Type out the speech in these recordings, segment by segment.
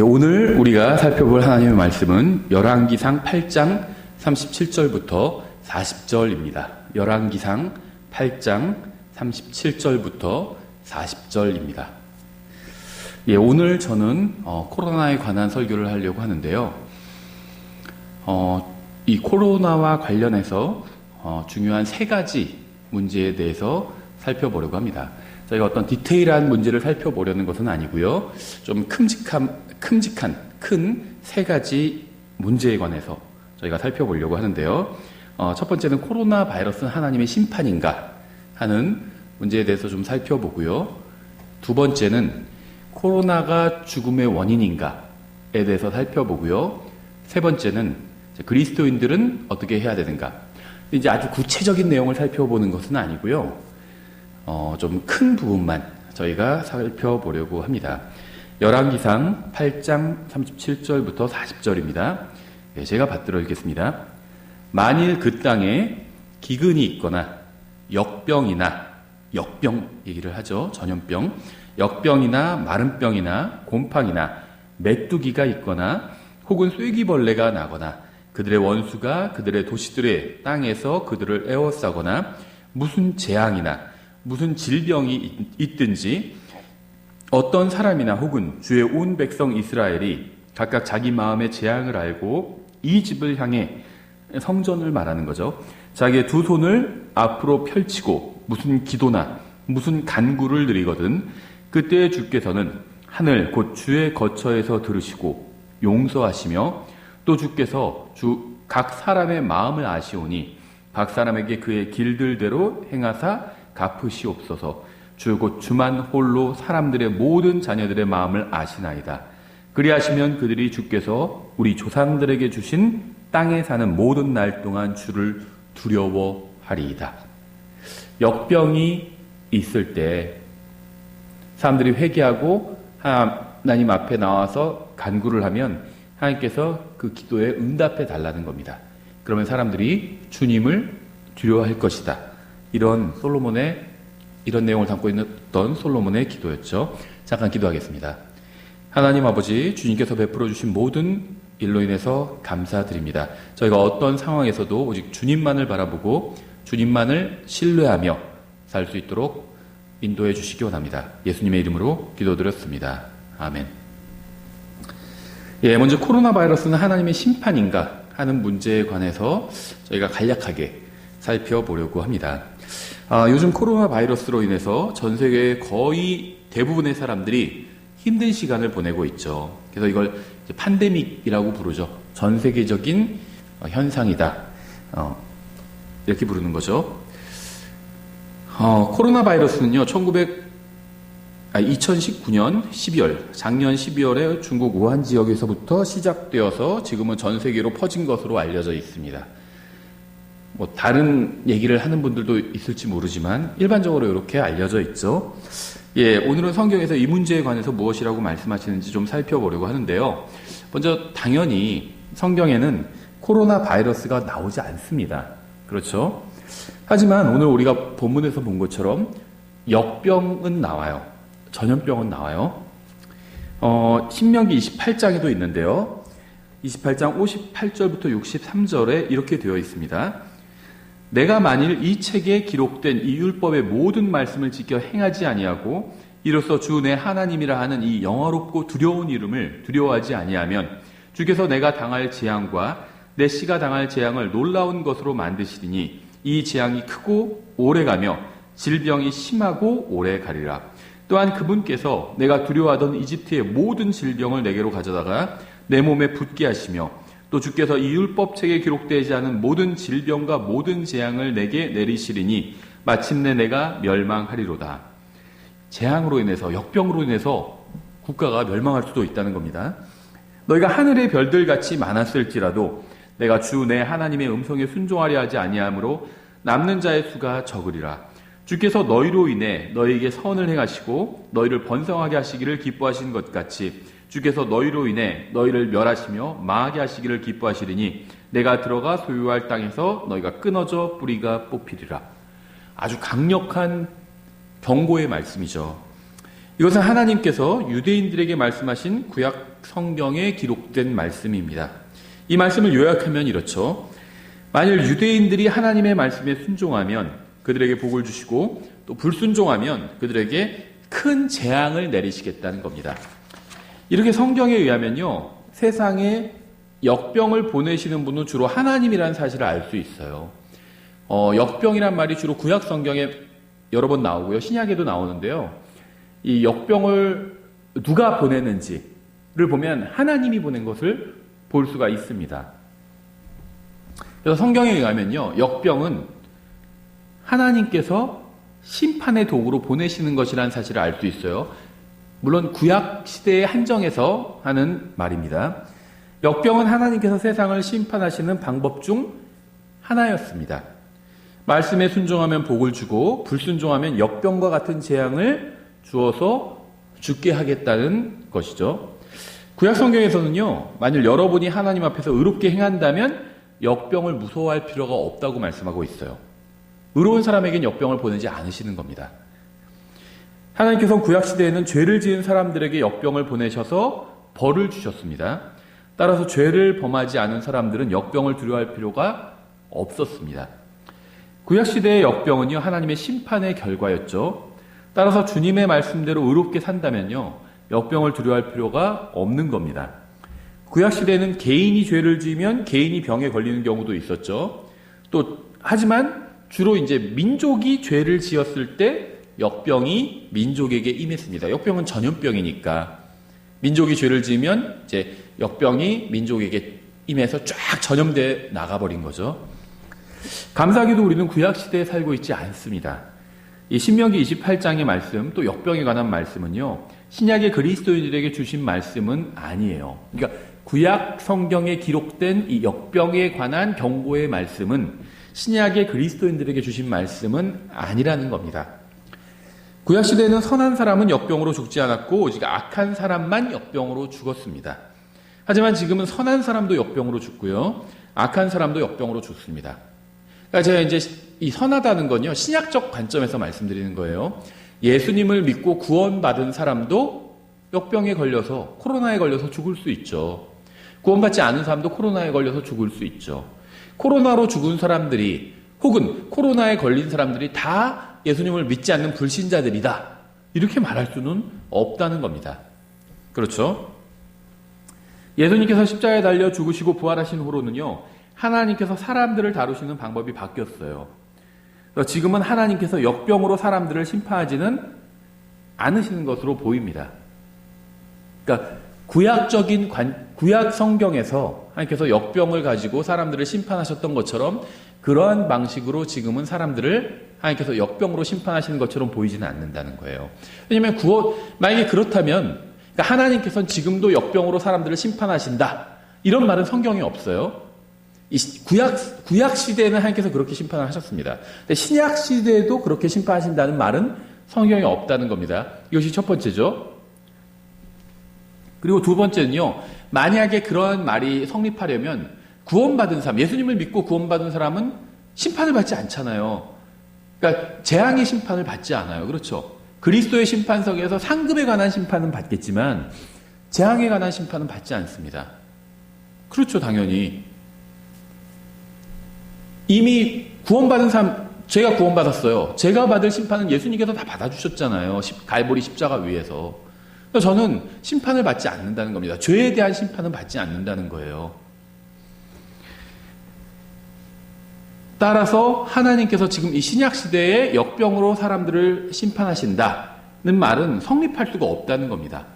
오늘 우리가 살펴볼 하나님의 말씀은 열왕기상 8장 37절부터 40절입니다. 열왕기상 8장 37절부터 40절입니다. 오늘 저는 코로나에 관한 설교를 하려고 하는데요. 이 코로나와 관련해서 중요한 세 가지 문제에 대해서 살펴보려고 합니다. 저희가 어떤 디테일한 문제를 살펴보려는 것은 아니고요. 좀 큼직한 큰 세 가지 문제에 관해서 저희가 살펴보려고 하는데요. 첫 번째는 코로나 바이러스는 하나님의 심판인가 하는 문제에 대해서 좀 살펴보고요. 두 번째는 코로나가 죽음의 원인인가에 대해서 살펴보고요. 세 번째는 그리스도인들은 어떻게 해야 되는가. 이제 아주 구체적인 내용을 살펴보는 것은 아니고요. 좀 큰 부분만 저희가 살펴보려고 합니다. 열왕기상 8장 37절부터 40절입니다. 제가 받들어 읽겠습니다. 만일 그 땅에 기근이 있거나 역병 얘기를 하죠. 전염병, 역병이나 마른병이나 곰팡이나 메뚜기가 있거나 혹은 쐐기벌레가 나거나 그들의 원수가 그들의 도시들의 땅에서 그들을 에워싸거나 무슨 재앙이나 무슨 질병이 있든지 어떤 사람이나 혹은 주의 온 백성 이스라엘이 각각 자기 마음의 재앙을 알고 이 집을 향해 성전을 말하는 거죠. 자기의 두 손을 앞으로 펼치고 무슨 기도나 무슨 간구를 드리거든 그때 주께서는 하늘 곧 주의 거처에서 들으시고 용서하시며 또 주께서 각 사람의 마음을 아시오니 각 사람에게 그의 길들대로 행하사 갚으시옵소서. 주 곧 주만 홀로 사람들의 모든 자녀들의 마음을 아시나이다. 그리하시면 그들이 주께서 우리 조상들에게 주신 땅에 사는 모든 날 동안 주를 두려워하리이다. 역병이 있을 때 사람들이 회개하고 하나님 앞에 나와서 간구를 하면 하나님께서 그 기도에 응답해 달라는 겁니다. 그러면 사람들이 주님을 두려워할 것이다. 이런 내용을 담고 있던 솔로몬의 기도였죠. 잠깐 기도하겠습니다. 하나님 아버지, 주님께서 베풀어 주신 모든 일로 인해서 감사드립니다. 저희가 어떤 상황에서도 오직 주님만을 바라보고 주님만을 신뢰하며 살 수 있도록 인도해 주시기 원합니다. 예수님의 이름으로 기도드렸습니다. 아멘. 먼저 코로나 바이러스는 하나님의 심판인가 하는 문제에 관해서 저희가 간략하게 살펴보려고 합니다. 요즘 코로나 바이러스로 인해서 전 세계의 거의 대부분의 사람들이 힘든 시간을 보내고 있죠. 그래서 이걸 팬데믹이라고 부르죠. 전 세계적인 현상이다. 이렇게 부르는 거죠. 코로나 바이러스는요, 2019년 12월, 작년 12월에 중국 우한 지역에서부터 시작되어서 지금은 전 세계로 퍼진 것으로 알려져 있습니다. 다른 얘기를 하는 분들도 있을지 모르지만 일반적으로 이렇게 알려져 있죠. 오늘은 성경에서 이 문제에 관해서 무엇이라고 말씀하시는지 좀 살펴보려고 하는데요. 먼저 당연히 성경에는 코로나 바이러스가 나오지 않습니다. 그렇죠? 하지만 오늘 우리가 본문에서 본 것처럼 역병은 나와요. 전염병은 나와요. 신명기 28장에도 있는데요. 28장 58절부터 63절에 이렇게 되어 있습니다. 내가 만일 이 책에 기록된 이 율법의 모든 말씀을 지켜 행하지 아니하고 이로써 주 내 하나님이라 하는 이 영화롭고 두려운 이름을 두려워하지 아니하면 주께서 내가 당할 재앙과 내 씨가 당할 재앙을 놀라운 것으로 만드시리니 이 재앙이 크고 오래가며 질병이 심하고 오래가리라. 또한 그분께서 내가 두려워하던 이집트의 모든 질병을 내게로 가져다가 내 몸에 붙게 하시며 또 주께서 이 율법책에 기록되지 않은 모든 질병과 모든 재앙을 내게 내리시리니 마침내 내가 멸망하리로다. 재앙으로 인해서, 역병으로 인해서 국가가 멸망할 수도 있다는 겁니다. 너희가 하늘의 별들같이 많았을지라도 내가 주 내 하나님의 음성에 순종하려 하지 아니하므로 남는 자의 수가 적으리라. 주께서 너희로 인해 너희에게 선을 행하시고 너희를 번성하게 하시기를 기뻐하신 것 같이 주께서 너희로 인해 너희를 멸하시며 망하게 하시기를 기뻐하시리니 내가 들어가 소유할 땅에서 너희가 끊어져 뿌리가 뽑히리라. 아주 강력한 경고의 말씀이죠. 이것은 하나님께서 유대인들에게 말씀하신 구약 성경에 기록된 말씀입니다. 이 말씀을 요약하면 이렇죠. 만일 유대인들이 하나님의 말씀에 순종하면 그들에게 복을 주시고 또 불순종하면 그들에게 큰 재앙을 내리시겠다는 겁니다. 이렇게 성경에 의하면요, 세상에 역병을 보내시는 분은 주로 하나님이라는 사실을 알 수 있어요. 역병이란 말이 주로 구약 성경에 여러 번 나오고요, 신약에도 나오는데요. 이 역병을 누가 보내는지를 보면 하나님이 보낸 것을 볼 수가 있습니다. 그래서 성경에 의하면요, 역병은 하나님께서 심판의 도구로 보내시는 것이라는 사실을 알 수 있어요. 물론 구약 시대의 한정에서 하는 말입니다. 역병은 하나님께서 세상을 심판하시는 방법 중 하나였습니다. 말씀에 순종하면 복을 주고 불순종하면 역병과 같은 재앙을 주어서 죽게 하겠다는 것이죠. 구약 성경에서는요, 만일 여러분이 하나님 앞에서 의롭게 행한다면 역병을 무서워할 필요가 없다고 말씀하고 있어요. 의로운 사람에겐 역병을 보내지 않으시는 겁니다. 하나님께서는 구약시대에는 죄를 지은 사람들에게 역병을 보내셔서 벌을 주셨습니다. 따라서 죄를 범하지 않은 사람들은 역병을 두려워할 필요가 없었습니다. 구약시대의 역병은요, 하나님의 심판의 결과였죠. 따라서 주님의 말씀대로 의롭게 산다면요, 역병을 두려워할 필요가 없는 겁니다. 구약시대에는 개인이 죄를 지으면 개인이 병에 걸리는 경우도 있었죠. 하지만 주로 이제 민족이 죄를 지었을 때 역병이 민족에게 임했습니다. 역병은 전염병이니까 민족이 죄를 지으면 이제 역병이 민족에게 임해서 쫙 전염돼 나가버린 거죠. 감사하게도 우리는 구약시대에 살고 있지 않습니다. 이 신명기 28장의 말씀, 또 역병에 관한 말씀은요, 신약의 그리스도인들에게 주신 말씀은 아니에요. 그러니까 구약 성경에 기록된 이 역병에 관한 경고의 말씀은 신약의 그리스도인들에게 주신 말씀은 아니라는 겁니다. 구약시대에는 선한 사람은 역병으로 죽지 않았고 오직 악한 사람만 역병으로 죽었습니다. 하지만 지금은 선한 사람도 역병으로 죽고요, 악한 사람도 역병으로 죽습니다. 그러니까 제가 이제 이 선하다는 건요, 신약적 관점에서 말씀드리는 거예요. 예수님을 믿고 구원받은 사람도 역병에 걸려서, 코로나에 걸려서 죽을 수 있죠. 구원받지 않은 사람도 코로나에 걸려서 죽을 수 있죠. 코로나로 죽은 사람들이, 혹은 코로나에 걸린 사람들이 다 예수님을 믿지 않는 불신자들이다, 이렇게 말할 수는 없다는 겁니다. 그렇죠? 예수님께서 십자가에 달려 죽으시고 부활하신 후로는요, 하나님께서 사람들을 다루시는 방법이 바뀌었어요. 지금은 하나님께서 역병으로 사람들을 심판하지는 않으시는 것으로 보입니다. 그러니까 구약 성경에서 하나님께서 역병을 가지고 사람들을 심판하셨던 것처럼 그러한 방식으로 지금은 사람들을 하나님께서 역병으로 심판하시는 것처럼 보이지는 않는다는 거예요. 왜냐하면 만약에 그렇다면, 그러니까 하나님께서는 지금도 역병으로 사람들을 심판하신다, 이런 말은 성경에 없어요. 이 구약 시대에는 하나님께서 그렇게 심판을 하셨습니다. 근데 신약 시대에도 그렇게 심판하신다는 말은 성경에 없다는 겁니다. 이것이 첫 번째죠. 그리고 두 번째는요, 만약에 그러한 말이 성립하려면 구원받은 사람, 예수님을 믿고 구원받은 사람은 심판을 받지 않잖아요. 그러니까 재앙의 심판을 받지 않아요. 그렇죠? 그리스도의 심판석에서 상급에 관한 심판은 받겠지만 재앙에 관한 심판은 받지 않습니다. 그렇죠, 당연히. 이미 구원받은 사람, 제가 구원받았어요. 제가 받을 심판은 예수님께서 다 받아주셨잖아요. 갈보리 십자가 위에서. 저는 심판을 받지 않는다는 겁니다. 죄에 대한 심판은 받지 않는다는 거예요. 따라서 하나님께서 지금 이 신약 시대에 역병으로 사람들을 심판하신다는 말은 성립할 수가 없다는 겁니다.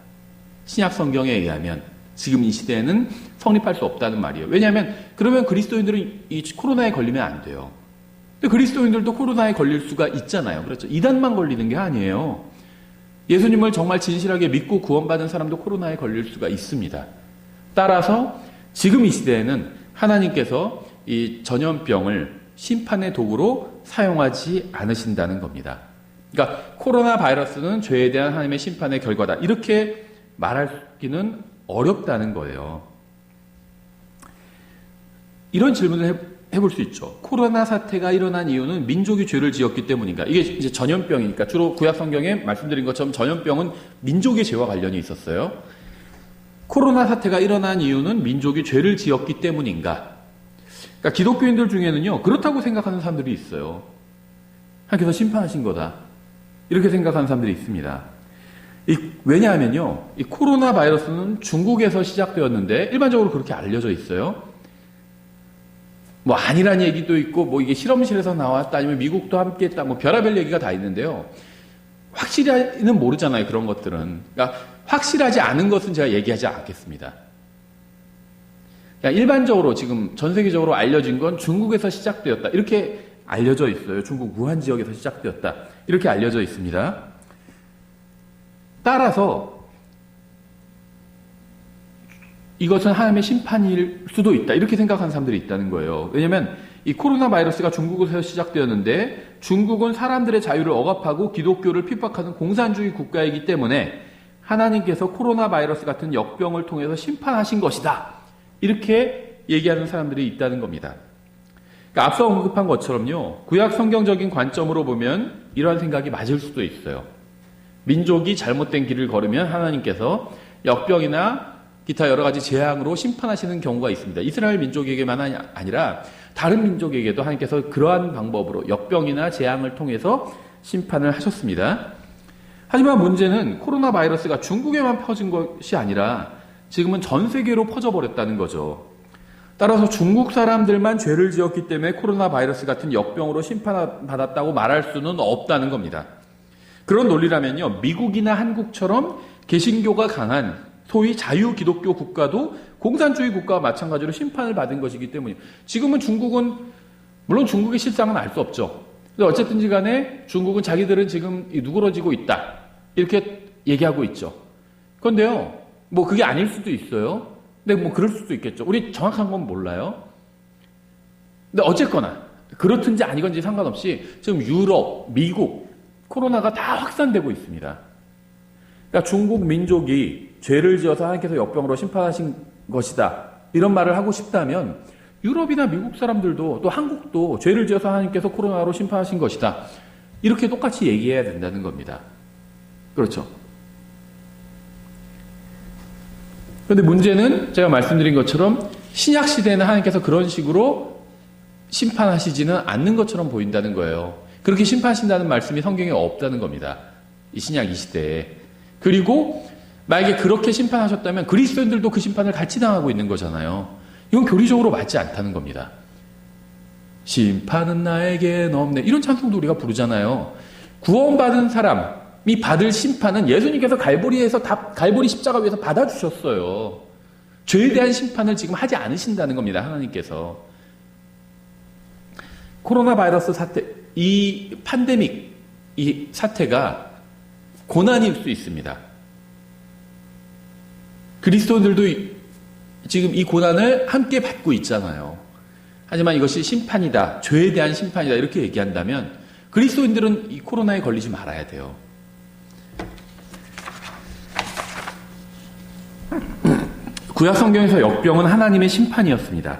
신약 성경에 의하면 지금 이 시대에는 성립할 수 없다는 말이에요. 왜냐하면 그러면 그리스도인들은 이 코로나에 걸리면 안 돼요. 근데 그리스도인들도 코로나에 걸릴 수가 있잖아요. 그렇죠? 이단만 걸리는 게 아니에요. 예수님을 정말 진실하게 믿고 구원받은 사람도 코로나에 걸릴 수가 있습니다. 따라서 지금 이 시대에는 하나님께서 이 전염병을 심판의 도구로 사용하지 않으신다는 겁니다. 그러니까 코로나 바이러스는 죄에 대한 하나님의 심판의 결과다, 이렇게 말하기는 어렵다는 거예요. 이런 질문을 해볼 수 있죠. 코로나 사태가 일어난 이유는 민족이 죄를 지었기 때문인가? 이게 이제 전염병이니까 주로 구약 성경에 말씀드린 것처럼 전염병은 민족의 죄와 관련이 있었어요. 코로나 사태가 일어난 이유는 민족이 죄를 지었기 때문인가? 그러니까 기독교인들 중에는요, 그렇다고 생각하는 사람들이 있어요. 하나님께서 심판하신 거다. 이렇게 생각하는 사람들이 있습니다. 왜냐하면요, 이 코로나 바이러스는 중국에서 시작되었는데 일반적으로 그렇게 알려져 있어요. 뭐 아니란 얘기도 있고, 뭐 이게 실험실에서 나왔다, 아니면 미국도 함께했다, 뭐 별의별 얘기가 다 있는데요. 확실히는 모르잖아요, 그런 것들은. 그러니까 확실하지 않은 것은 제가 얘기하지 않겠습니다. 그러니까 일반적으로 지금 전 세계적으로 알려진 건 중국에서 시작되었다, 이렇게 알려져 있어요. 중국 우한 지역에서 시작되었다, 이렇게 알려져 있습니다. 따라서 이것은 하나님의 심판일 수도 있다, 이렇게 생각하는 사람들이 있다는 거예요. 왜냐하면 이 코로나 바이러스가 중국에서 시작되었는데 중국은 사람들의 자유를 억압하고 기독교를 핍박하는 공산주의 국가이기 때문에 하나님께서 코로나 바이러스 같은 역병을 통해서 심판하신 것이다, 이렇게 얘기하는 사람들이 있다는 겁니다. 그러니까 앞서 언급한 것처럼요, 구약 성경적인 관점으로 보면 이러한 생각이 맞을 수도 있어요. 민족이 잘못된 길을 걸으면 하나님께서 역병이나 기타 여러 가지 재앙으로 심판하시는 경우가 있습니다. 이스라엘 민족에게만 아니라 다른 민족에게도 하나님께서 그러한 방법으로 역병이나 재앙을 통해서 심판을 하셨습니다. 하지만 문제는 코로나 바이러스가 중국에만 퍼진 것이 아니라 지금은 전 세계로 퍼져버렸다는 거죠. 따라서 중국 사람들만 죄를 지었기 때문에 코로나 바이러스 같은 역병으로 심판받았다고 말할 수는 없다는 겁니다. 그런 논리라면요, 미국이나 한국처럼 개신교가 강한 소위 자유기독교 국가도 공산주의 국가와 마찬가지로 심판을 받은 것이기 때문이에요. 지금은 중국은, 물론 중국의 실상은 알 수 없죠. 근데 어쨌든지 간에 중국은 자기들은 지금 누그러지고 있다, 이렇게 얘기하고 있죠. 그런데요, 뭐 그게 아닐 수도 있어요. 근데 뭐 그럴 수도 있겠죠. 우리 정확한 건 몰라요. 근데 어쨌거나 그렇든지 아니건지 상관없이 지금 유럽, 미국, 코로나가 다 확산되고 있습니다. 그러니까 중국 민족이 죄를 지어서 하나님께서 역병으로 심판하신 것이다, 이런 말을 하고 싶다면 유럽이나 미국 사람들도, 또 한국도 죄를 지어서 하나님께서 코로나로 심판하신 것이다, 이렇게 똑같이 얘기해야 된다는 겁니다. 그렇죠? 그런데 문제는 제가 말씀드린 것처럼 신약 시대에는 하나님께서 그런 식으로 심판하시지는 않는 것처럼 보인다는 거예요. 그렇게 심판하신다는 말씀이 성경에 없다는 겁니다. 이 신약 이 시대에. 그리고 만약에 그렇게 심판하셨다면 그리스도인들도 그 심판을 같이 당하고 있는 거잖아요. 이건 교리적으로 맞지 않다는 겁니다. 심판은 나에겐 없네, 이런 찬송도 우리가 부르잖아요. 구원받은 사람이 받을 심판은 예수님께서 갈보리 십자가 위에서 받아주셨어요. 죄에 대한 심판을 지금 하지 않으신다는 겁니다, 하나님께서. 코로나 바이러스 사태, 이 팬데믹, 이 사태가 고난일 수 있습니다. 그리스도인들도 지금 이 고난을 함께 받고 있잖아요. 하지만 이것이 심판이다, 죄에 대한 심판이다, 이렇게 얘기한다면 그리스도인들은 이 코로나에 걸리지 말아야 돼요. 구약 성경에서 역병은 하나님의 심판이었습니다.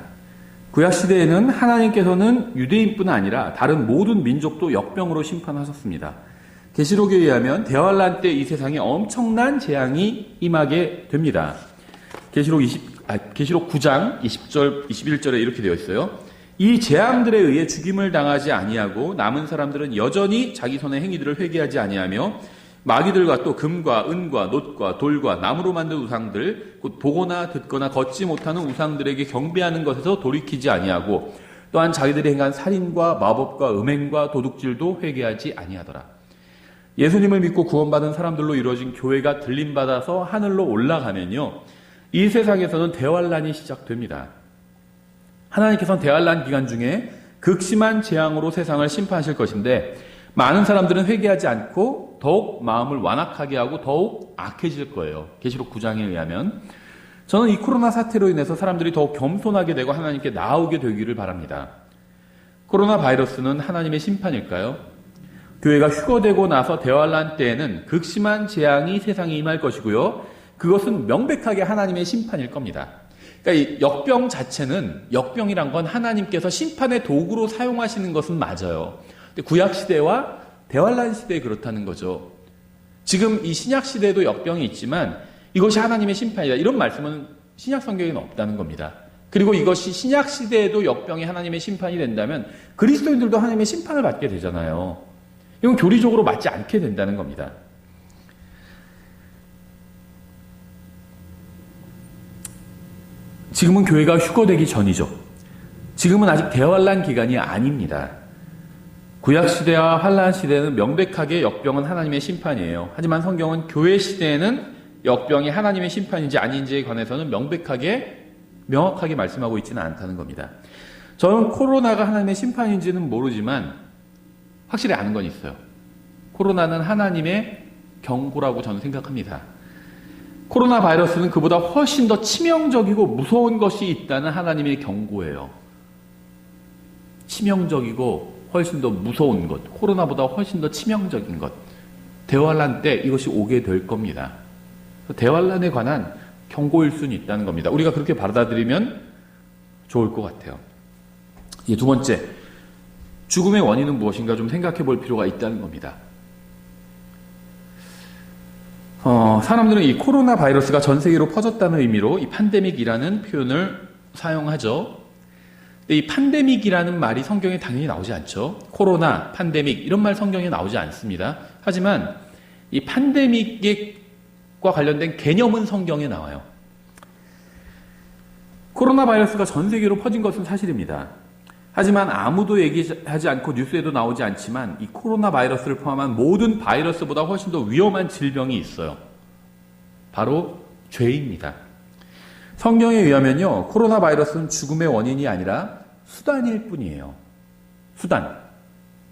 구약 시대에는 하나님께서는 유대인뿐 아니라 다른 모든 민족도 역병으로 심판하셨습니다. 계시록에 의하면 대환란 때 이 세상에 엄청난 재앙이 임하게 됩니다. 계시록 9장 20절, 21절에 이렇게 되어 있어요. 이 재앙들에 의해 죽임을 당하지 아니하고 남은 사람들은 여전히 자기 손의 행위들을 회개하지 아니하며 마귀들과 또 금과 은과 놋과 돌과 나무로 만든 우상들, 곧 보거나 듣거나 걷지 못하는 우상들에게 경배하는 것에서 돌이키지 아니하고 또한 자기들이 행한 살인과 마법과 음행과 도둑질도 회개하지 아니하더라. 예수님을 믿고 구원받은 사람들로 이루어진 교회가 들림받아서 하늘로 올라가면요, 이 세상에서는 대환란이 시작됩니다. 하나님께서는 대환란 기간 중에 극심한 재앙으로 세상을 심판하실 것인데 많은 사람들은 회개하지 않고 더욱 마음을 완악하게 하고 더욱 악해질 거예요. 계시록 9장에 의하면. 저는 이 코로나 사태로 인해서 사람들이 더욱 겸손하게 되고 하나님께 나아오게 되기를 바랍니다. 코로나 바이러스는 하나님의 심판일까요? 교회가 휴거되고 나서 대환란 때에는 극심한 재앙이 세상에 임할 것이고요, 그것은 명백하게 하나님의 심판일 겁니다. 그러니까 이 역병 자체는, 역병이란 건 하나님께서 심판의 도구로 사용하시는 것은 맞아요. 근데 구약 시대와 대환란 시대에 그렇다는 거죠. 지금 이 신약 시대에도 역병이 있지만 이것이 하나님의 심판이다, 이런 말씀은 신약 성경에는 없다는 겁니다. 그리고 이것이 신약 시대에도 역병이 하나님의 심판이 된다면 그리스도인들도 하나님의 심판을 받게 되잖아요. 이건 교리적으로 맞지 않게 된다는 겁니다. 지금은 교회가 휴거되기 전이죠. 지금은 아직 대환란 기간이 아닙니다. 구약시대와 환란시대는 명백하게 역병은 하나님의 심판이에요. 하지만 성경은 교회 시대에는 역병이 하나님의 심판인지 아닌지에 관해서는 명확하게 말씀하고 있지는 않다는 겁니다. 저는 코로나가 하나님의 심판인지는 모르지만 확실히 아는 건 있어요. 코로나는 하나님의 경고라고 저는 생각합니다. 코로나 바이러스는 그보다 훨씬 더 치명적이고 무서운 것이 있다는 하나님의 경고예요. 치명적이고 훨씬 더 무서운 것, 코로나보다 훨씬 더 치명적인 것, 대환란 때 이것이 오게 될 겁니다. 대환란에 관한 경고일 수는 있다는 겁니다. 우리가 그렇게 받아들이면 좋을 것 같아요. 이제 두 번째, 죽음의 원인은 무엇인가 좀 생각해 볼 필요가 있다는 겁니다. 사람들은 이 코로나 바이러스가 전 세계로 퍼졌다는 의미로 이 팬데믹이라는 표현을 사용하죠. 근데 이 팬데믹이라는 말이 성경에 당연히 나오지 않죠. 코로나, 팬데믹 이런 말 성경에 나오지 않습니다. 하지만 이 팬데믹과 관련된 개념은 성경에 나와요. 코로나 바이러스가 전 세계로 퍼진 것은 사실입니다. 하지만 아무도 얘기하지 않고 뉴스에도 나오지 않지만 이 코로나 바이러스를 포함한 모든 바이러스보다 훨씬 더 위험한 질병이 있어요. 바로 죄입니다. 성경에 의하면요, 코로나 바이러스는 죽음의 원인이 아니라 수단일 뿐이에요. 수단.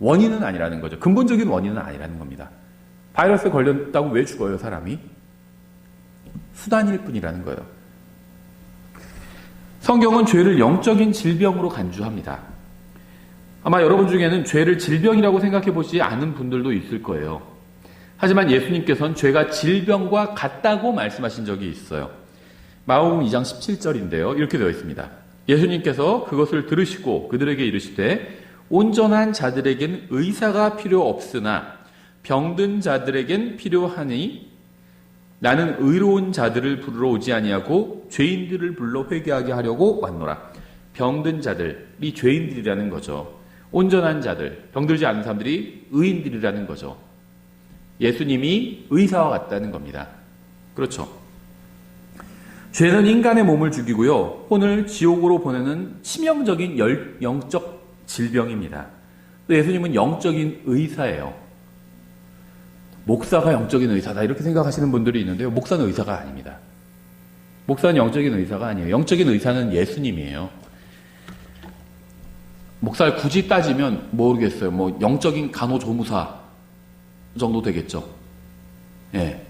원인은 아니라는 거죠. 근본적인 원인은 아니라는 겁니다. 바이러스에 걸렸다고 왜 죽어요, 사람이? 수단일 뿐이라는 거예요. 성경은 죄를 영적인 질병으로 간주합니다. 아마 여러분 중에는 죄를 질병이라고 생각해 보지 않은 분들도 있을 거예요. 하지만 예수님께서는 죄가 질병과 같다고 말씀하신 적이 있어요. 마가복음 2장 17절인데요. 이렇게 되어 있습니다. 예수님께서 그것을 들으시고 그들에게 이르시되 온전한 자들에겐 의사가 필요 없으나 병든 자들에겐 필요하니 나는 의로운 자들을 부르러 오지 아니하고 죄인들을 불러 회개하게 하려고 왔노라. 병든 자들이 죄인들이라는 거죠. 온전한 자들, 병들지 않은 사람들이 의인들이라는 거죠. 예수님이 의사와 같다는 겁니다. 그렇죠. 죄는 인간의 몸을 죽이고요, 혼을 지옥으로 보내는 치명적인 영적 질병입니다. 또 예수님은 영적인 의사예요. 목사가 영적인 의사다 이렇게 생각하시는 분들이 있는데요, 목사는 의사가 아닙니다. 목사는 영적인 의사가 아니에요. 영적인 의사는 예수님이에요. 목사를 굳이 따지면 모르겠어요. 뭐 영적인 간호조무사 정도 되겠죠. 예.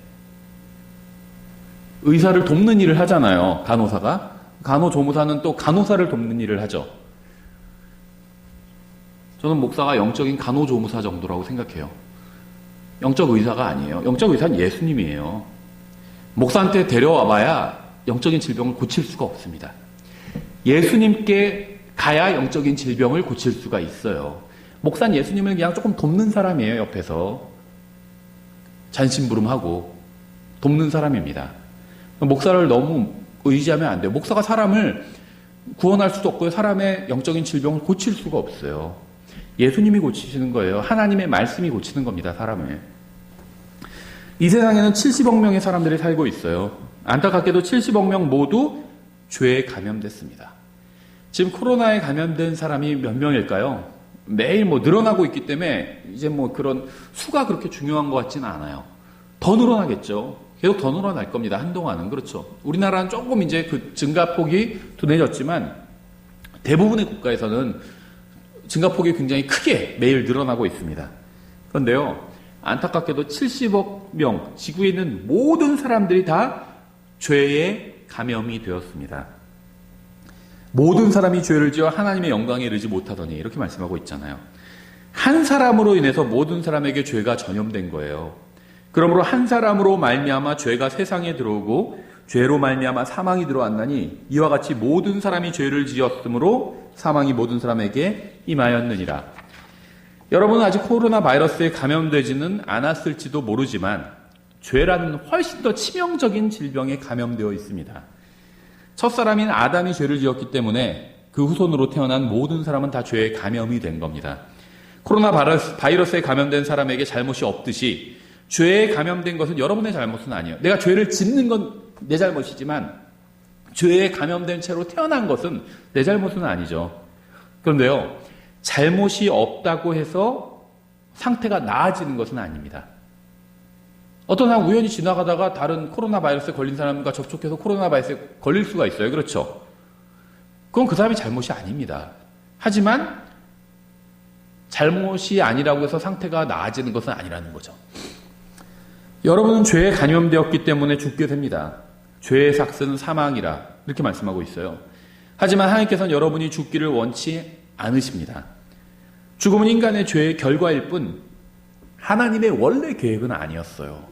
의사를 돕는 일을 하잖아요, 간호사가. 간호조무사는 또 간호사를 돕는 일을 하죠. 저는 목사가 영적인 간호조무사 정도라고 생각해요. 영적 의사가 아니에요. 영적 의사는 예수님이에요. 목사한테 데려와봐야 영적인 질병을 고칠 수가 없습니다. 예수님께 가야 영적인 질병을 고칠 수가 있어요. 목사는 예수님을 그냥 조금 돕는 사람이에요. 옆에서 잔심부름하고 돕는 사람입니다. 목사를 너무 의지하면 안 돼요. 목사가 사람을 구원할 수도 없고요, 사람의 영적인 질병을 고칠 수가 없어요. 예수님이 고치시는 거예요. 하나님의 말씀이 고치는 겁니다, 사람을. 이 세상에는 70억 명의 사람들이 살고 있어요. 안타깝게도 70억 명 모두 죄에 감염됐습니다. 지금 코로나에 감염된 사람이 몇 명일까요? 매일 늘어나고 있기 때문에 이제 그런 수가 그렇게 중요한 것 같지는 않아요. 더 늘어나겠죠. 계속 더 늘어날 겁니다. 한동안은. 그렇죠. 우리나라는 조금 이제 그 증가폭이 둔해졌지만 대부분의 국가에서는 증가폭이 굉장히 크게 매일 늘어나고 있습니다. 그런데요, 안타깝게도 70억 명, 지구에 있는 모든 사람들이 다 죄에 감염이 되었습니다. 모든 사람이 죄를 지어 하나님의 영광에 이르지 못하더니 이렇게 말씀하고 있잖아요. 한 사람으로 인해서 모든 사람에게 죄가 전염된 거예요. 그러므로 한 사람으로 말미암아 죄가 세상에 들어오고 죄로 말미암아 사망이 들어왔나니 이와 같이 모든 사람이 죄를 지었으므로 사망이 모든 사람에게 임하였느니라. 여러분은 아직 코로나 바이러스에 감염되지는 않았을지도 모르지만 죄라는 훨씬 더 치명적인 질병에 감염되어 있습니다. 첫사람인 아담이 죄를 지었기 때문에 그 후손으로 태어난 모든 사람은 다 죄에 감염이 된 겁니다. 코로나 바이러스에 감염된 사람에게 잘못이 없듯이 죄에 감염된 것은 여러분의 잘못은 아니에요. 내가 죄를 짓는 건 내 잘못이지만 죄에 감염된 채로 태어난 것은 내 잘못은 아니죠. 그런데요, 잘못이 없다고 해서 상태가 나아지는 것은 아닙니다. 어떤 사람 우연히 지나가다가 다른 코로나 바이러스에 걸린 사람과 접촉해서 코로나 바이러스에 걸릴 수가 있어요. 그렇죠? 그건 그 사람이 잘못이 아닙니다. 하지만 잘못이 아니라고 해서 상태가 나아지는 것은 아니라는 거죠. 여러분은 죄에 감염되었기 때문에 죽게 됩니다. 죄의 삭은 사망이라 이렇게 말씀하고 있어요. 하지만 하나님께서는 여러분이 죽기를 원치 않으십니다. 죽음은 인간의 죄의 결과일 뿐 하나님의 원래 계획은 아니었어요.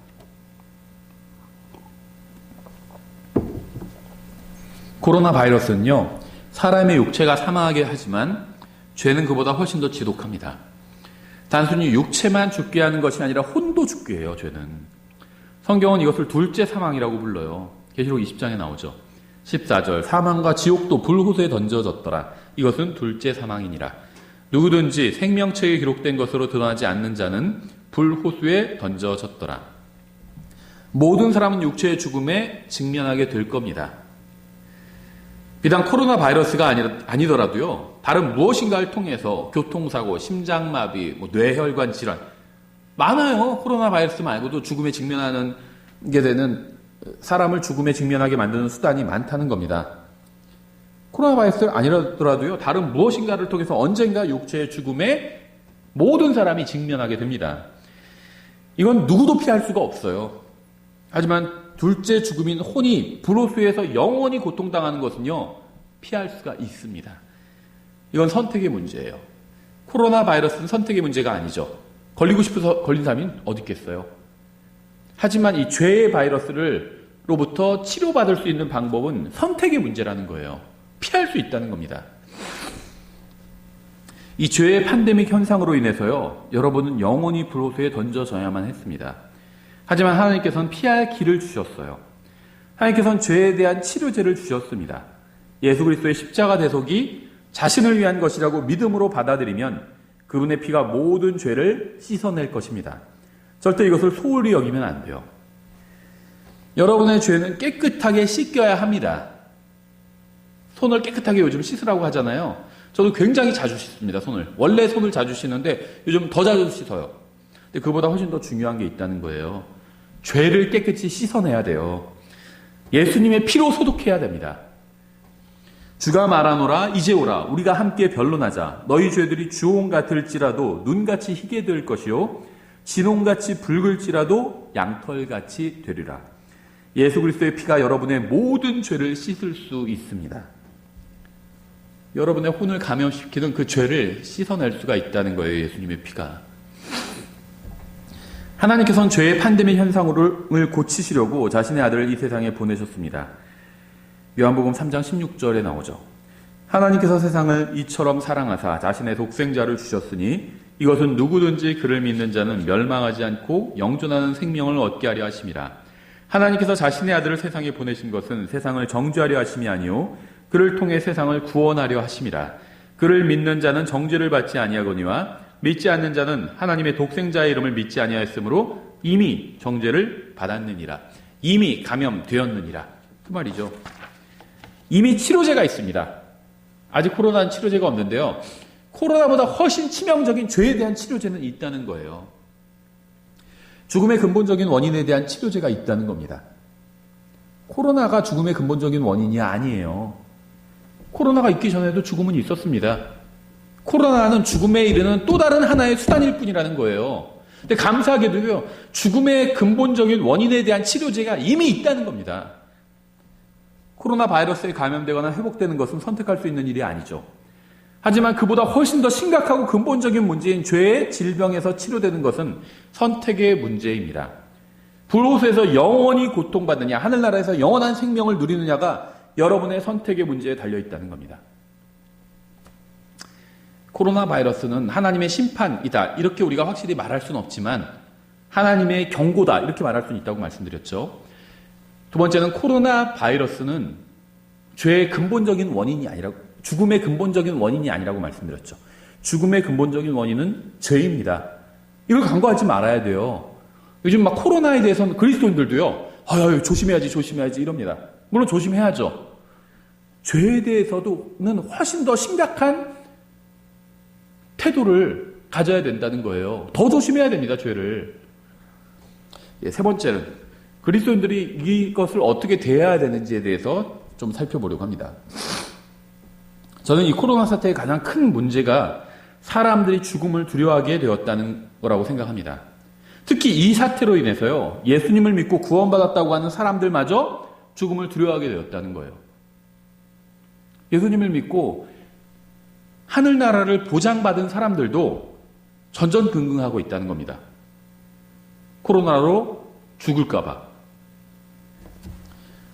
코로나 바이러스는요, 사람의 육체가 사망하게 하지만 죄는 그보다 훨씬 더 지독합니다. 단순히 육체만 죽게 하는 것이 아니라 혼도 죽게 해요, 죄는. 성경은 이것을 둘째 사망이라고 불러요. 계시록 20장에 나오죠. 14절, 사망과 지옥도 불호수에 던져졌더라. 이것은 둘째 사망이니라. 누구든지 생명책에 기록된 것으로 드러나지 않는 자는 불호수에 던져졌더라. 모든 사람은 육체의 죽음에 직면하게 될 겁니다. 비단 코로나 바이러스가 아니더라도요, 다른 무엇인가를 통해서 교통사고, 심장마비, 뇌혈관 질환 많아요. 코로나 바이러스 말고도 죽음에 직면하는 게 되는, 사람을 죽음에 직면하게 만드는 수단이 많다는 겁니다. 코로나 바이러스가 아니더라도요, 다른 무엇인가를 통해서 언젠가 육체의 죽음에 모든 사람이 직면하게 됩니다. 이건 누구도 피할 수가 없어요. 하지만 둘째 죽음인 혼이 불호수에서 영원히 고통당하는 것은요, 피할 수가 있습니다. 이건 선택의 문제예요. 코로나 바이러스는 선택의 문제가 아니죠. 걸리고 싶어서 걸린 사람이 어디 있겠어요. 하지만 이 죄의 바이러스로부터 치료받을 수 있는 방법은 선택의 문제라는 거예요. 피할 수 있다는 겁니다. 이 죄의 팬데믹 현상으로 인해서요, 여러분은 영원히 불호수에 던져져야만 했습니다. 하지만 하나님께서는 피할 길을 주셨어요. 하나님께서는 죄에 대한 치료제를 주셨습니다. 예수 그리스도의 십자가 대속이 자신을 위한 것이라고 믿음으로 받아들이면 그분의 피가 모든 죄를 씻어낼 것입니다. 절대 이것을 소홀히 여기면 안 돼요. 여러분의 죄는 깨끗하게 씻겨야 합니다. 손을 깨끗하게 요즘 씻으라고 하잖아요. 저도 굉장히 자주 씻습니다, 손을. 원래 손을 자주 씻는데 요즘 더 자주 씻어요. 근데 그보다 훨씬 더 중요한 게 있다는 거예요. 죄를 깨끗이 씻어내야 돼요. 예수님의 피로 소독해야 됩니다. 주가 말하노라 이제 오라 우리가 함께 변론하자. 너희 죄들이 주홍 같을지라도 눈같이 희게 될 것이요 진홍같이 붉을지라도 양털같이 되리라. 예수 그리스도의 피가 여러분의 모든 죄를 씻을 수 있습니다. 여러분의 혼을 감염시키는 그 죄를 씻어낼 수가 있다는 거예요, 예수님의 피가. 하나님께서는 죄의 팬데믹 현상을 고치시려고 자신의 아들을 이 세상에 보내셨습니다. 요한복음 3장 16절에 나오죠. 하나님께서 세상을 이처럼 사랑하사 자신의 독생자를 주셨으니 이것은 누구든지 그를 믿는 자는 멸망하지 않고 영존하는 생명을 얻게 하려 하심이라. 하나님께서 자신의 아들을 세상에 보내신 것은 세상을 정죄하려 하심이 아니요 그를 통해 세상을 구원하려 하심이라. 그를 믿는 자는 정죄를 받지 아니하거니와 믿지 않는 자는 하나님의 독생자의 이름을 믿지 아니하였으므로 이미 정죄를 받았느니라. 이미 감염되었느니라. 그 말이죠. 이미 치료제가 있습니다. 아직 코로나는 치료제가 없는데요. 코로나보다 훨씬 치명적인 죄에 대한 치료제는 있다는 거예요. 죽음의 근본적인 원인에 대한 치료제가 있다는 겁니다. 코로나가 죽음의 근본적인 원인이 아니에요. 코로나가 있기 전에도 죽음은 있었습니다. 코로나는 죽음에 이르는 또 다른 하나의 수단일 뿐이라는 거예요. 근데 감사하게도요, 죽음의 근본적인 원인에 대한 치료제가 이미 있다는 겁니다. 코로나 바이러스에 감염되거나 회복되는 것은 선택할 수 있는 일이 아니죠. 하지만 그보다 훨씬 더 심각하고 근본적인 문제인 죄의 질병에서 치료되는 것은 선택의 문제입니다. 불옷에서 영원히 고통받느냐, 하늘나라에서 영원한 생명을 누리느냐가 여러분의 선택의 문제에 달려있다는 겁니다. 코로나 바이러스는 하나님의 심판이다, 이렇게 우리가 확실히 말할 수는 없지만 하나님의 경고다, 이렇게 말할 수는 있다고 말씀드렸죠. 두 번째는 코로나 바이러스는 죄의 근본적인 원인이 아니라, 죽음의 근본적인 원인이 아니라고 말씀드렸죠. 죽음의 근본적인 원인은 죄입니다. 이걸 간과하지 말아야 돼요. 요즘 막 코로나에 대해서는 그리스도인들도요, 조심해야지 이럽니다. 물론 조심해야죠. 죄에 대해서는 훨씬 더 심각한 태도를 가져야 된다는 거예요. 더 조심해야 됩니다, 죄를. 세 번째는 그리스도인들이 이것을 어떻게 대해야 되는지에 대해서 좀 살펴보려고 합니다. 저는 이 코로나 사태의 가장 큰 문제가 사람들이 죽음을 두려워하게 되었다는 거라고 생각합니다. 특히 이 사태로 인해서요, 예수님을 믿고 구원받았다고 하는 사람들마저 죽음을 두려워하게 되었다는 거예요. 예수님을 믿고 하늘나라를 보장받은 사람들도 전전긍긍하고 있다는 겁니다. 코로나로 죽을까봐.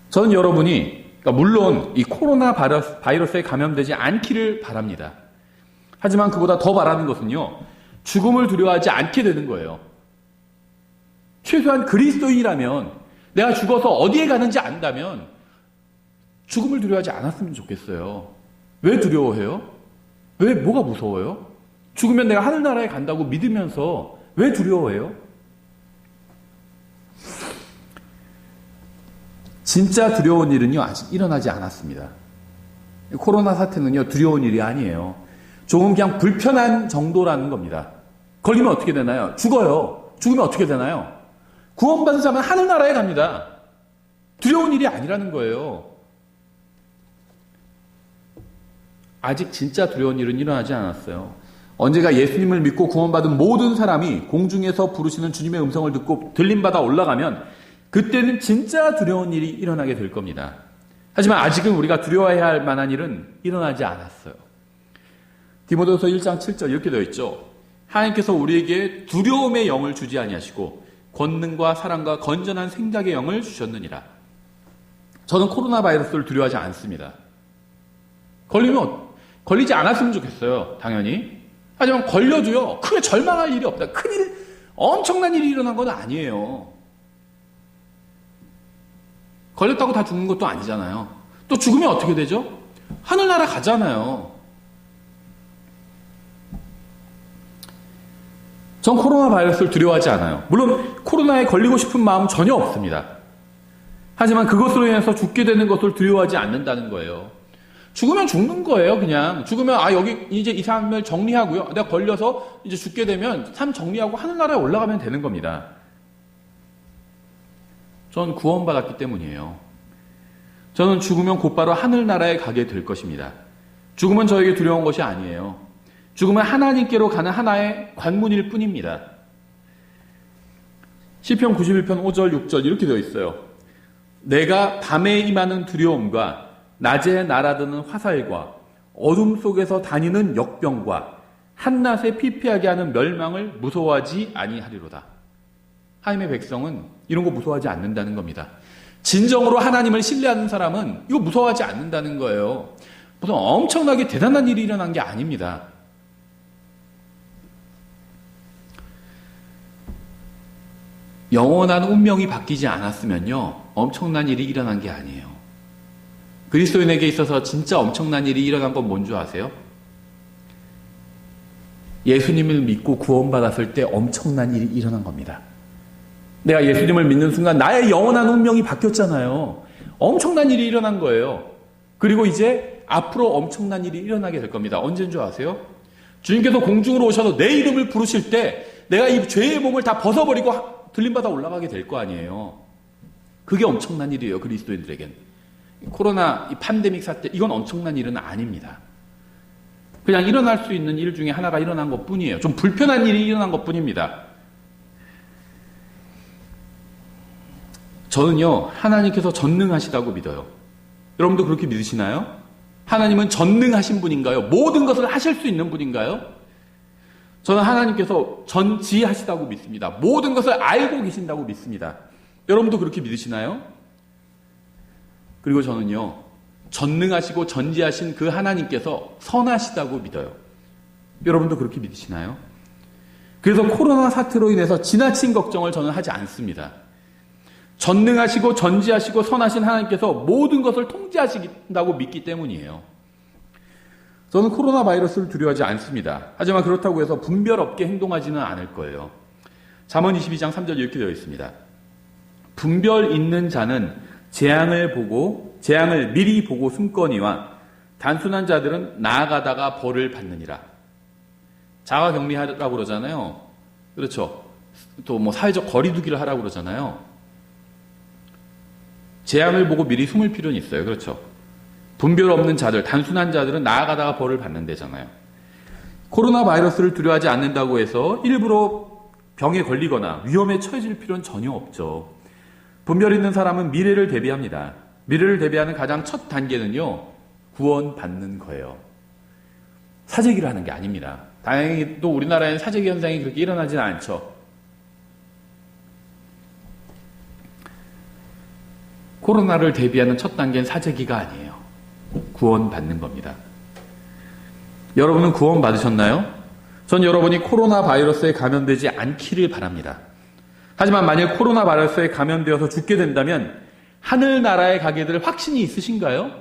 저는 여러분이, 그러니까 물론 이 코로나 바이러스에 감염되지 않기를 바랍니다. 하지만 그보다 더 바라는 것은요, 죽음을 두려워하지 않게 되는 거예요. 최소한 그리스도인이라면, 내가 죽어서 어디에 가는지 안다면 죽음을 두려워하지 않았으면 좋겠어요. 왜 두려워해요? 왜, 뭐가 무서워요? 죽으면 내가 하늘나라에 간다고 믿으면서 왜 두려워해요? 진짜 두려운 일은요, 아직 일어나지 않았습니다. 코로나 사태는요, 두려운 일이 아니에요. 조금 그냥 불편한 정도라는 겁니다. 걸리면 어떻게 되나요? 죽어요. 죽으면 어떻게 되나요? 구원받은 자면 하늘나라에 갑니다. 두려운 일이 아니라는 거예요. 아직 진짜 두려운 일은 일어나지 않았어요. 언제가 예수님을 믿고 구원받은 모든 사람이 공중에서 부르시는 주님의 음성을 듣고 들림받아 올라가면 그때는 진짜 두려운 일이 일어나게 될 겁니다. 하지만 아직은 우리가 두려워해야 할 만한 일은 일어나지 않았어요. 디모데후서 1장 7절 이렇게 되어 있죠. 하나님께서 우리에게 두려움의 영을 주지 아니하시고 권능과 사랑과 건전한 생각의 영을 주셨느니라. 저는 코로나 바이러스를 두려워하지 않습니다. 걸리지 않았으면 좋겠어요, 당연히. 하지만 걸려도요, 크게 절망할 일이 없다. 큰일, 엄청난 일이 일어난 건 아니에요. 걸렸다고 다 죽는 것도 아니잖아요. 또 죽으면 어떻게 되죠? 하늘나라 가잖아요. 전 코로나 바이러스를 두려워하지 않아요. 물론 코로나에 걸리고 싶은 마음 전혀 없습니다. 하지만 그것으로 인해서 죽게 되는 것을 두려워하지 않는다는 거예요. 죽으면 죽는 거예요, 그냥. 죽으면, 여기 이제 이 삶을 정리하고요. 내가 걸려서 이제 죽게 되면 삶 정리하고 하늘나라에 올라가면 되는 겁니다. 전 구원받았기 때문이에요. 저는 죽으면 곧바로 하늘나라에 가게 될 것입니다. 죽음은 저에게 두려운 것이 아니에요. 죽음은 하나님께로 가는 하나의 관문일 뿐입니다. 시편 91편 5절 6절 이렇게 되어 있어요. 내가 밤에 임하는 두려움과 낮에 날아드는 화살과 어둠 속에서 다니는 역병과 한낮에 피폐하게 하는 멸망을 무서워하지 아니하리로다. 하나님의 백성은 이런 거 무서워하지 않는다는 겁니다. 진정으로 하나님을 신뢰하는 사람은 이거 무서워하지 않는다는 거예요. 무슨 엄청나게 대단한 일이 일어난 게 아닙니다. 영원한 운명이 바뀌지 않았으면요, 엄청난 일이 일어난 게 아니에요. 그리스도인에게 있어서 진짜 엄청난 일이 일어난 건 뭔 줄 아세요? 예수님을 믿고 구원받았을 때 엄청난 일이 일어난 겁니다. 내가 예수님을 믿는 순간 나의 영원한 운명이 바뀌었잖아요. 엄청난 일이 일어난 거예요. 그리고 이제 앞으로 엄청난 일이 일어나게 될 겁니다. 언제인 줄 아세요? 주님께서 공중으로 오셔서 내 이름을 부르실 때 내가 이 죄의 몸을 다 벗어버리고 들림받아 올라가게 될 거 아니에요. 그게 엄청난 일이에요, 그리스도인들에겐. 코로나 이 팬데믹 사태, 이건 엄청난 일은 아닙니다. 그냥 일어날 수 있는 일 중에 하나가 일어난 것 뿐이에요. 좀 불편한 일이 일어난 것 뿐입니다. 저는요, 하나님께서 전능하시다고 믿어요. 여러분도 그렇게 믿으시나요? 하나님은 전능하신 분인가요? 모든 것을 하실 수 있는 분인가요? 저는 하나님께서 전지하시다고 믿습니다. 모든 것을 알고 계신다고 믿습니다. 여러분도 그렇게 믿으시나요? 그리고 저는요, 전능하시고 전지하신 그 하나님께서 선하시다고 믿어요. 여러분도 그렇게 믿으시나요? 그래서 코로나 사태로 인해서 지나친 걱정을 저는 하지 않습니다. 전능하시고 전지하시고 선하신 하나님께서 모든 것을 통제하신다고 믿기 때문이에요. 저는 코로나 바이러스를 두려워하지 않습니다. 하지만 그렇다고 해서 분별 없게 행동하지는 않을 거예요. 잠언 22장 3절 이렇게 되어 있습니다. 분별 있는 자는 재앙을 미리 보고 숨거니와 단순한 자들은 나아가다가 벌을 받느니라. 자가격리하라고 그러잖아요. 그렇죠. 또 뭐 사회적 거리두기를 하라고 그러잖아요. 재앙을 보고 미리 숨을 필요는 있어요. 그렇죠. 분별 없는 자들, 단순한 자들은 나아가다가 벌을 받는다잖아요. 코로나 바이러스를 두려워하지 않는다고 해서 일부러 병에 걸리거나 위험에 처해질 필요는 전혀 없죠. 분별 있는 사람은 미래를 대비합니다. 미래를 대비하는 가장 첫 단계는요, 구원받는 거예요. 사재기를 하는 게 아닙니다. 다행히 또 우리나라에는 사재기 현상이 그렇게 일어나지는 않죠. 코로나를 대비하는 첫 단계는 사재기가 아니에요. 구원받는 겁니다. 여러분은 구원받으셨나요? 전 여러분이 코로나 바이러스에 감염되지 않기를 바랍니다. 하지만 만약 코로나 바이러스에 감염되어서 죽게 된다면 하늘나라에 가게 될 확신이 있으신가요?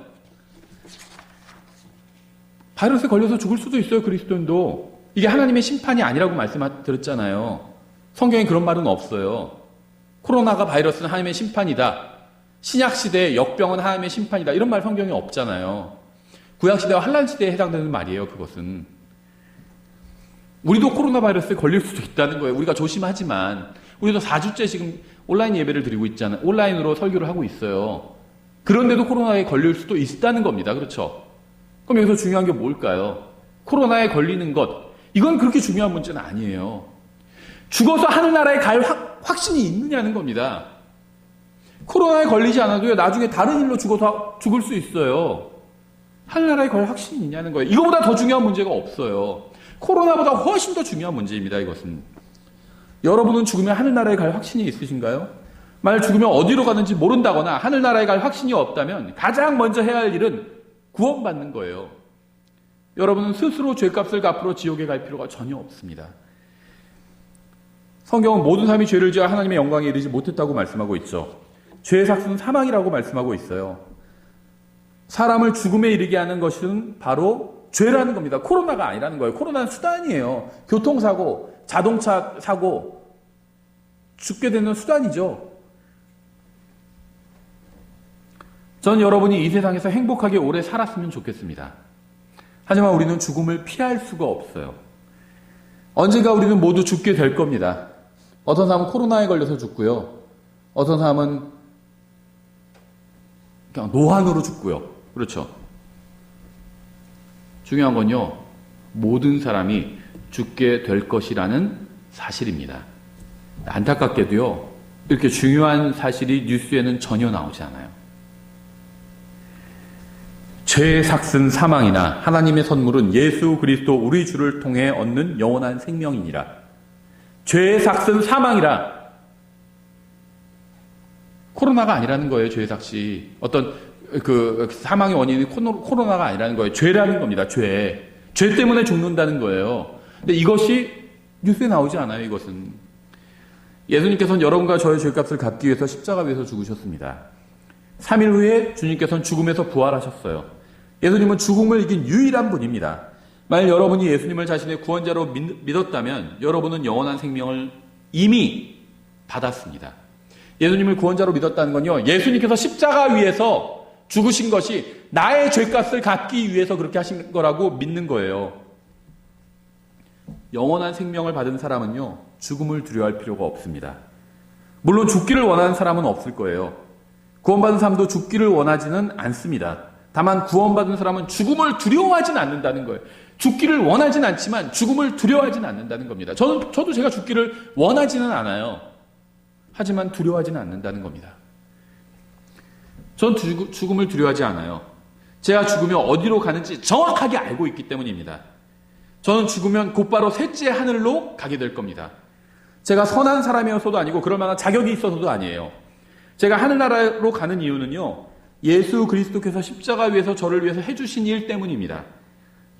바이러스에 걸려서 죽을 수도 있어요, 그리스도인도. 이게 하나님의 심판이 아니라고 말씀드렸잖아요. 성경에 그런 말은 없어요. 코로나가 바이러스는 하나님의 심판이다. 신약시대의 역병은 하나님의 심판이다. 이런 말 성경에 없잖아요. 구약시대와 한란시대에 해당되는 말이에요, 그것은. 우리도 코로나 바이러스에 걸릴 수도 있다는 거예요. 우리가 조심하지만. 우리도 4주째 지금 온라인 예배를 드리고 있잖아요. 온라인으로 설교를 하고 있어요. 그런데도 코로나에 걸릴 수도 있다는 겁니다. 그렇죠? 그럼 여기서 중요한 게 뭘까요? 코로나에 걸리는 것. 이건 그렇게 중요한 문제는 아니에요. 죽어서 하늘나라에 갈 확신이 있느냐는 겁니다. 코로나에 걸리지 않아도요, 나중에 다른 일로 죽어서 죽을 수 있어요. 하늘나라에 걸 확신이 있냐는 거예요. 이거보다 더 중요한 문제가 없어요. 코로나보다 훨씬 더 중요한 문제입니다, 이것은. 여러분은 죽으면 하늘나라에 갈 확신이 있으신가요? 만약 죽으면 어디로 가는지 모른다거나 하늘나라에 갈 확신이 없다면 가장 먼저 해야 할 일은 구원받는 거예요. 여러분은 스스로 죄값을 갚으러 지옥에 갈 필요가 전혀 없습니다. 성경은 모든 사람이 죄를 지어 하나님의 영광에 이르지 못했다고 말씀하고 있죠. 죄의 삭은 사망이라고 말씀하고 있어요. 사람을 죽음에 이르게 하는 것은 바로 죄라는 겁니다. 코로나가 아니라는 거예요. 코로나는 수단이에요. 교통사고, 자동차 사고, 죽게 되는 수단이죠. 전 여러분이 이 세상에서 행복하게 오래 살았으면 좋겠습니다. 하지만 우리는 죽음을 피할 수가 없어요. 언젠가 우리는 모두 죽게 될 겁니다. 어떤 사람은 코로나에 걸려서 죽고요. 어떤 사람은 그냥 노환으로 죽고요. 그렇죠. 중요한 건요, 모든 사람이 죽게 될 것이라는 사실입니다. 안타깝게도요, 이렇게 중요한 사실이 뉴스에는 전혀 나오지 않아요. 죄의 삭은 사망이나 하나님의 선물은 예수 그리스도 우리 주를 통해 얻는 영원한 생명이니라. 죄의 삭은 사망이라. 코로나가 아니라는 거예요, 죄의 삭이. 어떤 그 사망의 원인이 코로나가 아니라는 거예요. 죄라는 겁니다, 죄. 죄 때문에 죽는다는 거예요. 근데 이것이 뉴스에 나오지 않아요, 이것은. 예수님께서는 여러분과 저의 죄값을 갚기 위해서 십자가 위에서 죽으셨습니다. 3일 후에 주님께서는 죽음에서 부활하셨어요. 예수님은 죽음을 이긴 유일한 분입니다. 만약 여러분이 예수님을 자신의 구원자로 믿었다면 여러분은 영원한 생명을 이미 받았습니다. 예수님을 구원자로 믿었다는 건요, 예수님께서 십자가 위에서 죽으신 것이 나의 죄값을 갚기 위해서 그렇게 하신 거라고 믿는 거예요. 영원한 생명을 받은 사람은요, 죽음을 두려워할 필요가 없습니다. 물론 죽기를 원하는 사람은 없을 거예요. 구원받은 사람도 죽기를 원하지는 않습니다. 다만 구원받은 사람은 죽음을 두려워하진 않는다는 거예요. 죽기를 원하진 않지만 죽음을 두려워하진 않는다는 겁니다. 저도 제가 죽기를 원하지는 않아요. 하지만 두려워하지는 않는다는 겁니다. 전 죽음을 두려워하지 않아요. 제가 죽으면 어디로 가는지 정확하게 알고 있기 때문입니다. 저는 죽으면 곧바로 셋째 하늘로 가게 될 겁니다. 제가 선한 사람이어서도 아니고 그럴 만한 자격이 있어서도 아니에요. 제가 하늘나라로 가는 이유는요, 예수 그리스도께서 십자가 위에서 저를 위해서 해주신 일 때문입니다.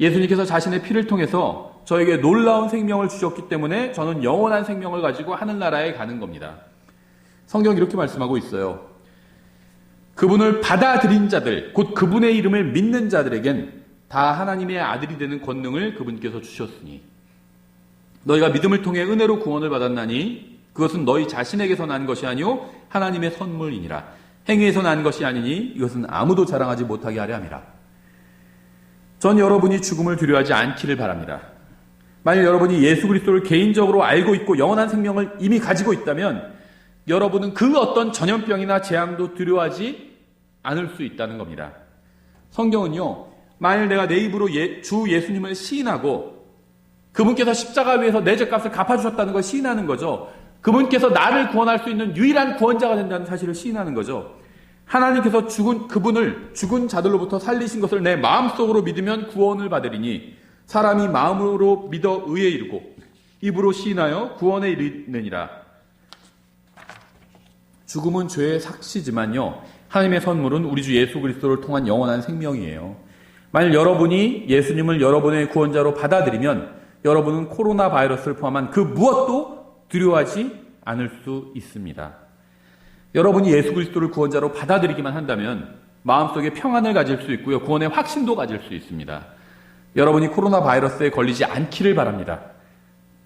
예수님께서 자신의 피를 통해서 저에게 놀라운 생명을 주셨기 때문에 저는 영원한 생명을 가지고 하늘나라에 가는 겁니다. 성경이 이렇게 말씀하고 있어요. 그분을 받아들인 자들, 곧 그분의 이름을 믿는 자들에겐 다 하나님의 아들이 되는 권능을 그분께서 주셨으니 너희가 믿음을 통해 은혜로 구원을 받았나니 그것은 너희 자신에게서 난 것이 아니요 하나님의 선물이니라. 행위에서 난 것이 아니니 이것은 아무도 자랑하지 못하게 하려 함이라. 전 여러분이 죽음을 두려워하지 않기를 바랍니다. 만약 여러분이 예수 그리스도를 개인적으로 알고 있고 영원한 생명을 이미 가지고 있다면 여러분은 그 어떤 전염병이나 재앙도 두려워하지 않을 수 있다는 겁니다. 성경은요, 만일 내가 내 입으로 주 예수님을 시인하고 그분께서 십자가 위에서 내 죄값을 갚아주셨다는 걸 시인하는 거죠. 그분께서 나를 구원할 수 있는 유일한 구원자가 된다는 사실을 시인하는 거죠. 하나님께서 그분을 죽은 자들로부터 살리신 것을 내 마음속으로 믿으면 구원을 받으리니 사람이 마음으로 믿어 의에 이르고 입으로 시인하여 구원에 이르느니라. 죽음은 죄의 삭시지만요, 하나님의 선물은 우리 주 예수 그리스도를 통한 영원한 생명이에요. 만일 여러분이 예수님을 여러분의 구원자로 받아들이면 여러분은 코로나 바이러스를 포함한 그 무엇도 두려워하지 않을 수 있습니다. 여러분이 예수 그리스도를 구원자로 받아들이기만 한다면 마음속에 평안을 가질 수 있고요, 구원의 확신도 가질 수 있습니다. 여러분이 코로나 바이러스에 걸리지 않기를 바랍니다.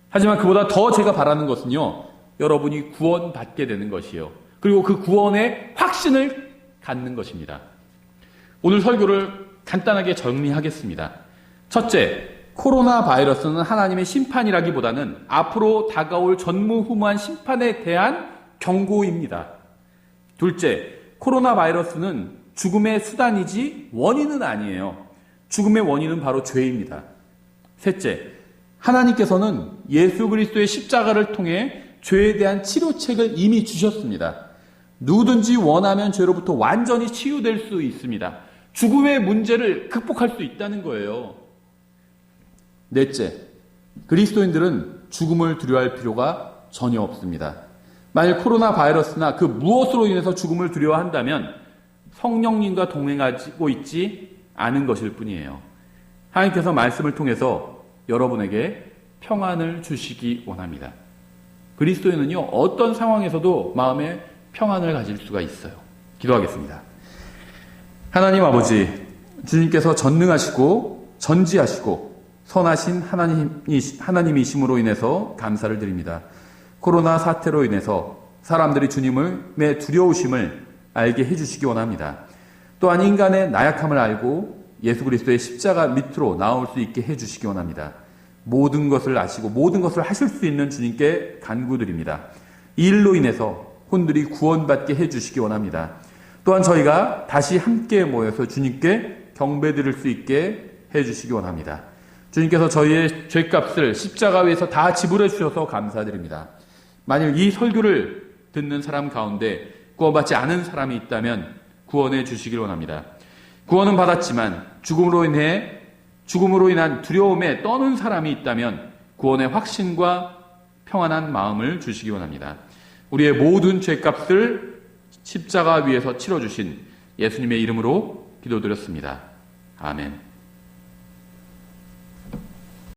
하지만 그보다 더 제가 바라는 것은요, 여러분이 구원받게 되는 것이에요. 그리고 그 구원의 확신을 갖는 것입니다. 오늘 설교를 간단하게 정리하겠습니다. 첫째, 코로나 바이러스는 하나님의 심판이라기보다는 앞으로 다가올 전무후무한 심판에 대한 경고입니다. 둘째, 코로나 바이러스는 죽음의 수단이지 원인은 아니에요. 죽음의 원인은 바로 죄입니다. 셋째, 하나님께서는 예수 그리스도의 십자가를 통해 죄에 대한 치료책을 이미 주셨습니다. 누구든지 원하면 죄로부터 완전히 치유될 수 있습니다. 죽음의 문제를 극복할 수 있다는 거예요. 넷째, 그리스도인들은 죽음을 두려워할 필요가 전혀 없습니다. 만일 코로나 바이러스나 그 무엇으로 인해서 죽음을 두려워한다면 성령님과 동행하고 있지 않은 것일 뿐이에요. 하나님께서 말씀을 통해서 여러분에게 평안을 주시기 원합니다. 그리스도인은요, 어떤 상황에서도 마음에 평안을 가질 수가 있어요. 기도하겠습니다. 하나님 아버지, 주님께서 전능하시고 전지하시고 선하신 하나님이심으로 인해서 감사를 드립니다. 코로나 사태로 인해서 사람들이 주님의 두려우심을 알게 해주시기 원합니다. 또한 인간의 나약함을 알고 예수 그리스도의 십자가 밑으로 나올 수 있게 해주시기 원합니다. 모든 것을 아시고 모든 것을 하실 수 있는 주님께 간구드립니다. 이 일로 인해서 혼들이 구원받게 해주시기 원합니다. 또한 저희가 다시 함께 모여서 주님께 경배드릴 수 있게 해주시기 원합니다. 주님께서 저희의 죄값을 십자가 위에서 다 지불해 주셔서 감사드립니다. 만일 이 설교를 듣는 사람 가운데 구원받지 않은 사람이 있다면 구원해 주시길 원합니다. 구원은 받았지만 죽음으로 인한 두려움에 떠는 사람이 있다면 구원의 확신과 평안한 마음을 주시기 원합니다. 우리의 모든 죄값을 십자가 위에서 치러주신 예수님의 이름으로 기도드렸습니다. 아멘.